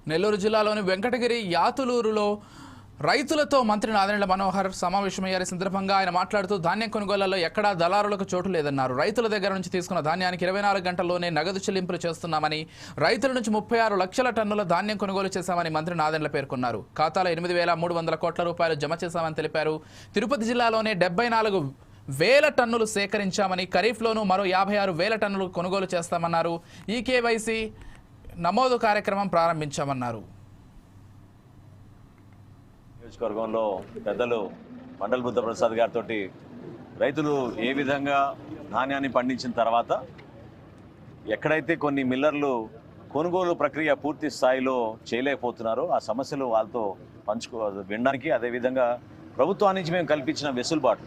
నెల్లూరు జిల్లాలోని వెంకటగిరి యాతులూరులో రైతులతో మంత్రి నాదెండ్ల మనోహర్ సమావేశమయ్యారు. సందర్భంగా ఆయన మాట్లాడుతూ ధాన్యం కొనుగోళ్లలో ఎక్కడా దళారులకు చోటు లేదన్నారు. రైతుల దగ్గర నుంచి తీసుకున్న ధాన్యానికి 24 గంటల్లోనే నగదు చెల్లింపులు చేస్తున్నామని, రైతుల నుంచి 36 లక్షల టన్నుల ధాన్యం కొనుగోలు చేశామని మంత్రి నాదెండ్ల పేర్కొన్నారు. ఖాతాలో 8,300 కోట్ల రూపాయలు జమ చేశామని తెలిపారు. తిరుపతి జిల్లాలోనే 74,000 టన్నులు సేకరించామని, ఖరీఫ్లోనూ మరో 56,000 టన్నులు కొనుగోలు చేస్తామన్నారు. ఈ కేవైసీ నమోదు కార్యక్రమం ప్రారంభించామన్నారు. నియోజకవర్గంలో పెద్దలు మండల్ బుద్ధప్రసాద్ గారితో రైతులు ఏ విధంగా ధాన్యాన్ని పండించిన తర్వాత ఎక్కడైతే కొన్ని మిల్లర్లు కొనుగోలు ప్రక్రియ పూర్తి స్థాయిలో చేయలేకపోతున్నారో ఆ సమస్యలు వాళ్ళతో వినడానికి, అదేవిధంగా ప్రభుత్వం నుంచి మేము కల్పించిన వెసులుబాటు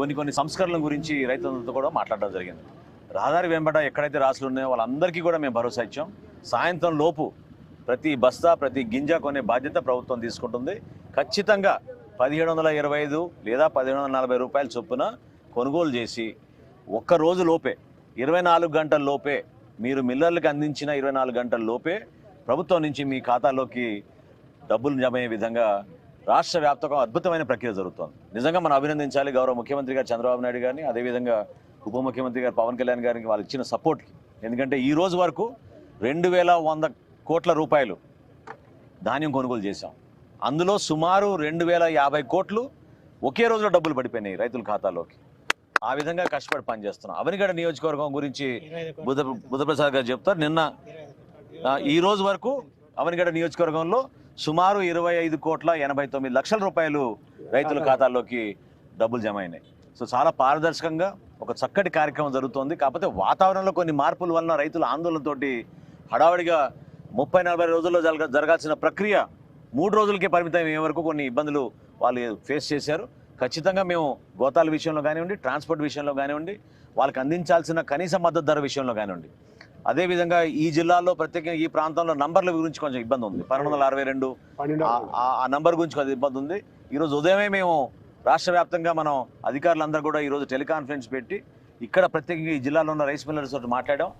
కొన్ని సంస్కరణల గురించి రైతులతో కూడా మాట్లాడడం జరిగింది. రహదారి వెంబడ ఎక్కడైతే రాసులు ఉన్నాయో వాళ్ళందరికీ కూడా మేము భరోసా ఇచ్చాం. సాయంత్రం లోపు ప్రతి బస్తా ప్రతి గింజ కొనే బాధ్యత ప్రభుత్వం తీసుకుంటుంది. ఖచ్చితంగా 1,725 లేదా 1,740 రూపాయల చొప్పున కొనుగోలు చేసి ఒక్కరోజు లోపే 24 గంటల లోపే మీరు మిల్లర్లకు అందించిన 24 గంటల లోపే ప్రభుత్వం నుంచి మీ ఖాతాలోకి డబ్బులు జమ అయ్యే విధంగా రాష్ట్ర వ్యాప్తంగా అద్భుతమైన ప్రక్రియ జరుగుతోంది. నిజంగా మనం అభినందించాలి గౌరవ ముఖ్యమంత్రి గారు చంద్రబాబు నాయుడు గారిని, అదేవిధంగా ఉప ముఖ్యమంత్రి గారు పవన్ కళ్యాణ్ గారికి వాళ్ళు ఇచ్చిన సపోర్ట్కి. ఎందుకంటే ఈ రోజు వరకు 2,100 కోట్ల రూపాయలు ధాన్యం కొనుగోలు చేశాం. అందులో సుమారు 2,050 కోట్లు ఒకే రోజులో డబ్బులు పడిపోయినాయి రైతుల ఖాతాలోకి. ఆ విధంగా కష్టపడి పనిచేస్తున్నాం. అవనిగడ్డ నియోజకవర్గం గురించి బుద్ధప్రసాద్ గారు చెప్తారు. నిన్న ఈ రోజు వరకు అవనిగడ్డ నియోజకవర్గంలో సుమారు 25,89,00,000 రూపాయలు రైతుల ఖాతాల్లోకి డబ్బులు జమ అయినాయి. సో చాలా పారదర్శకంగా ఒక చక్కటి కార్యక్రమం జరుగుతోంది. కాకపోతే వాతావరణంలో కొన్ని మార్పుల వలన రైతుల ఆందోళనతోటి హడావడిగా 30-40 రోజుల్లో జరగాల్సిన ప్రక్రియ 3 రోజులకే పరిమితం అయ్యే వరకు కొన్ని ఇబ్బందులు వాళ్ళు ఫేస్ చేశారు. ఖచ్చితంగా మేము గోతాల విషయంలో కానివ్వండి, ట్రాన్స్పోర్ట్ విషయంలో కానివ్వండి, వాళ్ళకి అందించాల్సిన కనీస మద్దతు ధర విషయంలో కానివ్వండి, అదేవిధంగా ఈ జిల్లాలో ప్రత్యేకంగా ఈ ప్రాంతంలో నంబర్ల గురించి కొంచెం ఇబ్బంది ఉంది. 1262 ఆ నంబర్ గురించి కొంచెం ఇబ్బంది ఉంది. ఈరోజు ఉదయమే మేము రాష్ట్ర వ్యాప్తంగా మనం అధికారులందరూ కూడా ఈరోజు టెలికాన్ఫరెన్స్ పెట్టి ఇక్కడ ప్రత్యేకంగా ఈ జిల్లాలో ఉన్న రైస్ మిల్లర్స్ తోటి మాట్లాడాం.